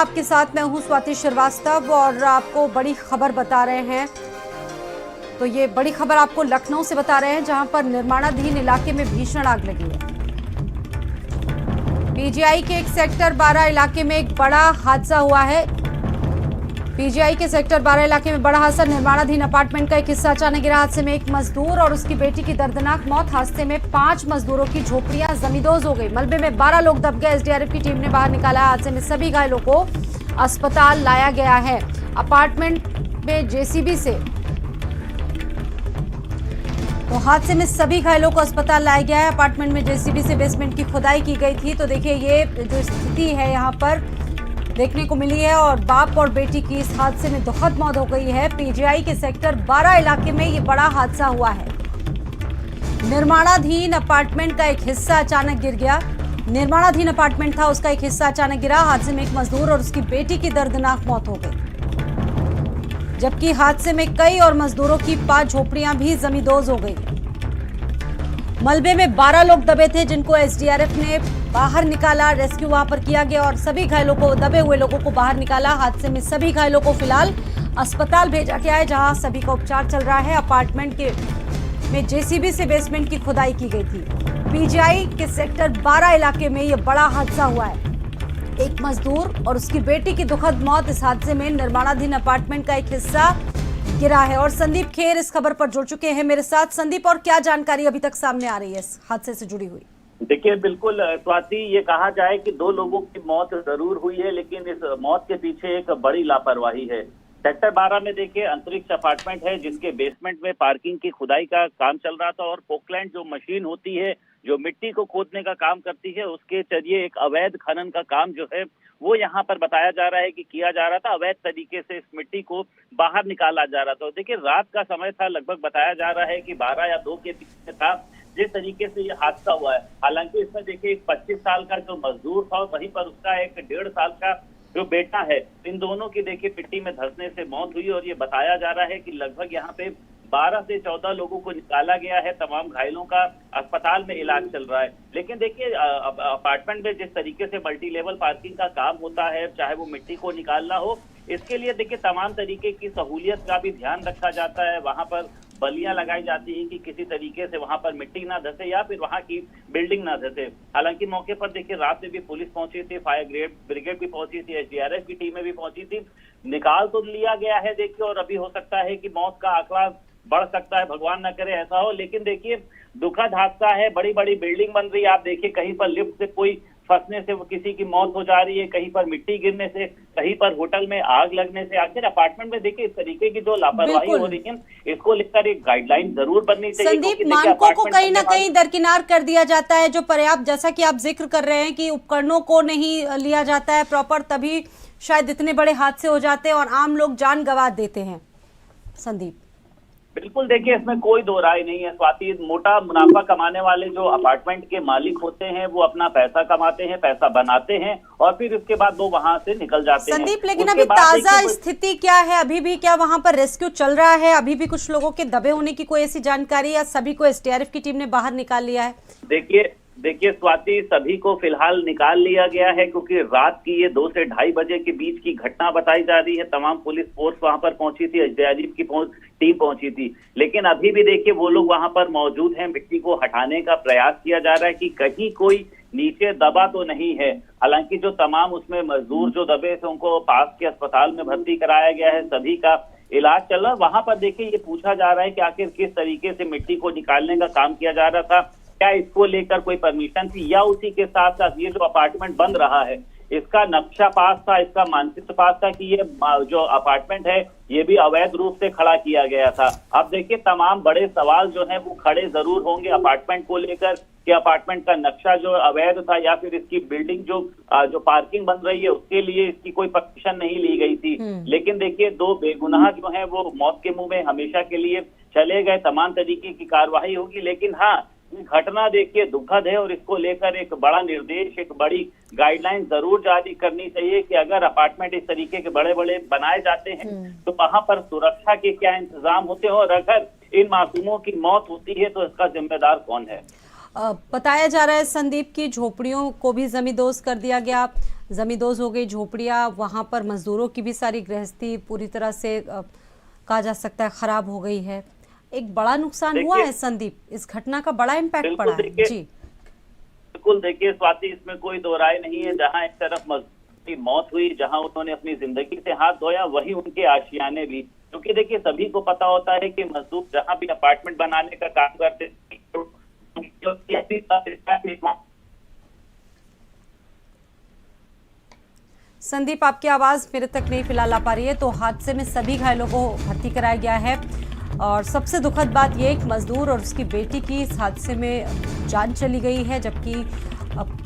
आपके साथ मैं हूं स्वाति श्रीवास्तव और आपको बड़ी खबर बता रहे हैं। तो ये बड़ी खबर आपको लखनऊ से बता रहे हैं, जहां पर निर्माणाधीन इलाके में भीषण आग लगी है। पीजीआई के एक सेक्टर 12 इलाके में एक बड़ा हादसा हुआ है। पीजीआई के सेक्टर 12 इलाके में बड़ा हादसा। निर्माणाधीन अपार्टमेंट का एक हिस्सा अचानक गिरा। हादसे में एक मजदूर और उसकी बेटी की दर्दनाक मौत। हादसे में 5 मजदूरों की झोपड़ियां जमींदोज हो गई। मलबे में 12 लोग दब गए। एसडीआरएफ की टीम ने बाहर निकाला। हादसे में सभी घायलों को अस्पताल लाया गया है। अपार्टमेंट में जेसीबी से हादसे में सभी घायलों को अस्पताल लाया गया है। अपार्टमेंट में जेसीबी से बेसमेंट की खुदाई की गई थी। तो देखिए ये जो स्थिति है यहाँ पर देखने को मिली है और बाप और बेटी की इस हादसे में दुखद मौत हो गई है। पीजीआई के सेक्टर 12 इलाके में ये बड़ा हादसा हुआ है। निर्माणाधीन अपार्टमेंट का एक हिस्सा अचानक गिर गया। निर्माणाधीन अपार्टमेंट था, उसका एक हिस्सा अचानक गिरा। हादसे में एक मजदूर और उसकी बेटी की दर्दनाक मौत हो गई, जबकि हादसे में कई और मजदूरों की 5 झोपड़ियां भी जमींदोज हो गई। मलबे में 12 लोग दबे थे, जिनको एसडीआरएफ ने बाहर निकाला। रेस्क्यू वहां पर किया गया और सभी घायलों को, दबे हुए लोगों को बाहर निकाला। हादसे में सभी घायलों को फिलहाल अस्पताल भेजा गया है, जहां सभी का उपचार चल रहा है। अपार्टमेंट में जेसीबी से बेसमेंट की खुदाई की गई थी। पीजीआई के सेक्टर 12 इलाके में यह बड़ा हादसा हुआ है। एक मजदूर और उसकी बेटी की दुखद मौत। इस हादसे में निर्माणाधीन अपार्टमेंट का एक हिस्सा गिरा है। और संदीप खेर इस खबर पर जुड़ चुके हैं मेरे साथ। संदीप, और क्या जानकारी अभी तक सामने आ रही है इस हादसे से जुड़ी हुई? देखिए, बिल्कुल स्वाति, ये कहा जाए कि 2 लोगों की मौत जरूर हुई है, लेकिन इस मौत के पीछे एक बड़ी लापरवाही है। सेक्टर 12 में देखिए अंतरिक्ष अपार्टमेंट है, जिसके बेसमेंट में पार्किंग की खुदाई का काम चल रहा था और पोकलैंड जो मशीन होती है, जो मिट्टी को खोदने का काम करती है, उसके जरिए एक अवैध खनन का काम जो है वो यहाँ पर बताया जा रहा है कि किया जा रहा था। अवैध तरीके से इस मिट्टी को बाहर निकाला जा रहा था। देखिए, रात का समय था, लगभग बताया जा रहा है कि 12 या 2 के बीच में था जिस तरीके से ये हादसा हुआ है। हालांकि इसमें देखिए एक 25 साल का जो मजदूर था, वहीं पर उसका एक 1.5 साल का जो बेटा है, इन दोनों की देखिए मिट्टी में धंसने से मौत हुई। और ये बताया जा रहा है कि लगभग यहाँ पे 12 से 14 लोगों को निकाला गया है। तमाम घायलों का अस्पताल में इलाज चल रहा है। लेकिन देखिए अपार्टमेंट में जिस तरीके से मल्टी लेवल पार्किंग का काम होता है, चाहे वो मिट्टी को निकालना हो, इसके लिए देखिए तमाम तरीके की सहूलियत का भी ध्यान रखा जाता है। वहां पर बलियां लगाई जाती हैं कि किसी तरीके से वहां पर मिट्टी ना धसे या फिर वहां की बिल्डिंग ना धसे। हालांकि मौके पर देखिए रात में भी पुलिस पहुंची थी, फायर ब्रिगेड भी पहुंची थी, एसडीआरएफ की टीमें भी पहुंची थी। निकाल तो लिया गया है देखिए, और अभी हो सकता है कि मौत का आंकड़ा बढ़ सकता है, भगवान न करे ऐसा हो। लेकिन देखिए दुखद हादसा है। बड़ी बड़ी बिल्डिंग बन रही है। आप देखिए कहीं पर लिफ्ट से कोई फंसने से वो किसी की मौत हो जा रही है, कहीं पर मिट्टी गिरने से, कहीं पर होटल में आग लगने से। आखिर अपार्टमेंट में देखिए इस तरीके की जो लापरवाही हो रही है, इसको लेकर एक गाइडलाइन जरूर बननी चाहिए। संदीप, मानकों को कहीं ना कहीं दरकिनार कर दिया जाता है, जो पर्याप्त, जैसा कि आप जिक्र कर रहे हैं कि उपकरणों को नहीं लिया जाता है प्रॉपर, तभी शायद इतने बड़े हादसे हो जाते हैं और आम लोग जान गंवा देते हैं। संदीप, बिल्कुल, देखिए इसमें कोई दो राय नहीं है स्वाति। मोटा मुनाफा कमाने वाले जो अपार्टमेंट के मालिक होते हैं, वो अपना पैसा कमाते हैं, पैसा बनाते हैं और फिर उसके बाद वो वहां से निकल जाते हैं। संदीप, लेकिन अभी ताजा स्थिति क्या है? अभी भी क्या वहां पर रेस्क्यू चल रहा है? अभी भी कुछ लोगों के दबे होने की कोई ऐसी जानकारी, या सभी को एसडीआरएफ की टीम ने बाहर निकाल लिया है? देखिए स्वाति, सभी को फिलहाल निकाल लिया गया है, क्योंकि रात की ये 2 से 2:30 बजे के बीच की घटना बताई जा रही है। तमाम पुलिस फोर्स वहां पर पहुंची थी, एसडीआरएफ की टीम पहुंची थी, लेकिन अभी भी देखिए वो लोग वहां पर मौजूद हैं। मिट्टी को हटाने का प्रयास किया जा रहा है कि कहीं कोई नीचे दबा तो नहीं है। हालांकि जो तमाम उसमें मजदूर जो दबे थे, उनको पास के अस्पताल में भर्ती कराया गया है, सभी का इलाज चल रहा है। वहां पर देखिए ये पूछा जा रहा है कि आखिर किस तरीके से मिट्टी को निकालने का काम किया जा रहा था, क्या इसको लेकर कोई परमिशन थी, या उसी के साथ साथ ये जो अपार्टमेंट बन रहा है इसका नक्शा पास था, इसका मानचित्र पास था कि ये जो अपार्टमेंट है ये भी अवैध रूप से खड़ा किया गया था। अब देखिए तमाम बड़े सवाल जो है वो खड़े जरूर होंगे अपार्टमेंट को लेकर कि अपार्टमेंट का नक्शा जो अवैध था, या फिर इसकी बिल्डिंग जो पार्किंग बन रही है उसके लिए इसकी कोई परमिशन नहीं ली गई थी। लेकिन देखिए 2 बेगुनाह जो है वो मौत के मुंह में हमेशा के लिए चले गए। तमाम तरीके की कार्रवाई होगी, लेकिन हाँ, घटना देखिए दुखद है और इसको लेकर एक बड़ा निर्देश, एक बड़ी गाइडलाइन जरूर जारी करनी चाहिए कि अगर अपार्टमेंट इस तरीके के बड़े बड़े बनाए जाते हैं तो वहां पर सुरक्षा के क्या इंतजाम होते हैं, और अगर इन मासूमों की मौत होती है तो इसका जिम्मेदार कौन है। बताया जा रहा है संदीप की झोपड़ियों को भी जमींदोज कर दिया गया। जमींदोज हो गई झोपड़ियाँ, वहाँ पर मजदूरों की भी सारी गृहस्थी पूरी तरह से कहा जा सकता है खराब हो गई है। एक बड़ा नुकसान हुआ है संदीप, इस घटना का बड़ा इम्पैक्ट पड़ा है। जी बिल्कुल, देखिए स्वाति, इसमें कोई दो राय नहीं है। जहां एक तरफ मजदूर की मौत हुई, जहां उन्होंने अपनी जिंदगी से हाथ धोया, वही उनके आशियाने भी। क्योंकि देखिए सभी को पता होता है कि मजदूर जहां भी अपार्टमेंट बनाने का काम करते संदीप, आपकी आवाज मेरे तक नहीं फिलहाल आ पा रही है। तो हादसे में सभी घायलों को भर्ती कराया गया है और सबसे दुखद बात यह एक मजदूर और उसकी बेटी की इस हादसे में जान चली गई है, जबकि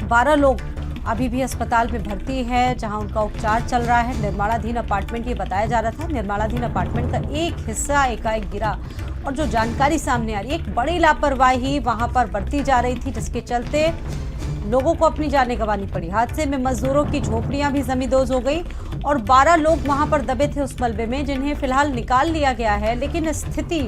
12 लोग अभी भी अस्पताल में भर्ती है जहां उनका उपचार चल रहा है। निर्माणाधीन अपार्टमेंट ये बताया जा रहा था, निर्माणाधीन अपार्टमेंट का एक हिस्सा एकाएक गिरा और जो जानकारी सामने आ रही है, एक बड़ी लापरवाही वहां पर बरती जा रही थी जिसके चलते लोगों को अपनी जानें गंवानी पड़ी। हादसे में मजदूरों की झोपड़ियां भी जमींदोज हो गई और 12 लोग वहां पर दबे थे उस मलबे में, जिन्हें फिलहाल निकाल लिया गया है, लेकिन स्थिति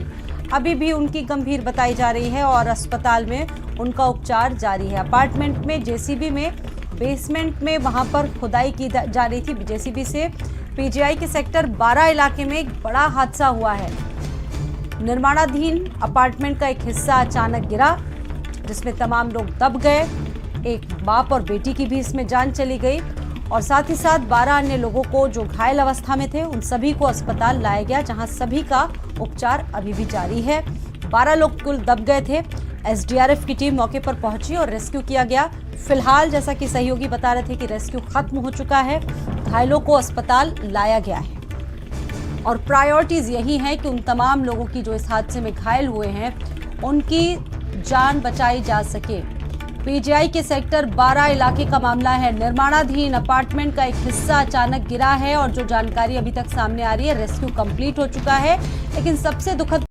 अभी भी उनकी गंभीर बताई जा रही है और अस्पताल में उनका उपचार जारी है। अपार्टमेंट में जेसीबी में बेसमेंट में वहां पर खुदाई की जा रही थी। जेसीबी से पीजीआई के सेक्टर 12 इलाके में एक बड़ा हादसा हुआ है। निर्माणाधीन अपार्टमेंट का एक हिस्सा अचानक गिरा जिसमें तमाम लोग दब गए। एक बाप और बेटी की भी इसमें जान चली गई और साथ ही साथ 12 अन्य लोगों को जो घायल अवस्था में थे उन सभी को अस्पताल लाया गया, जहां सभी का उपचार अभी भी जारी है। 12 लोग कुल दब गए थे। एसडीआरएफ की टीम मौके पर पहुंची और रेस्क्यू किया गया। फिलहाल जैसा कि सहयोगी बता रहे थे कि रेस्क्यू खत्म हो चुका है, घायलों को अस्पताल लाया गया है और प्रायोरिटीज यही है कि उन तमाम लोगों की जो इस हादसे में घायल हुए हैं उनकी जान बचाई जा सके। पीजीआई के सेक्टर 12 इलाके का मामला है। निर्माणाधीन अपार्टमेंट का एक हिस्सा अचानक गिरा है और जो जानकारी अभी तक सामने आ रही है, रेस्क्यू कंप्लीट हो चुका है, लेकिन सबसे दुखद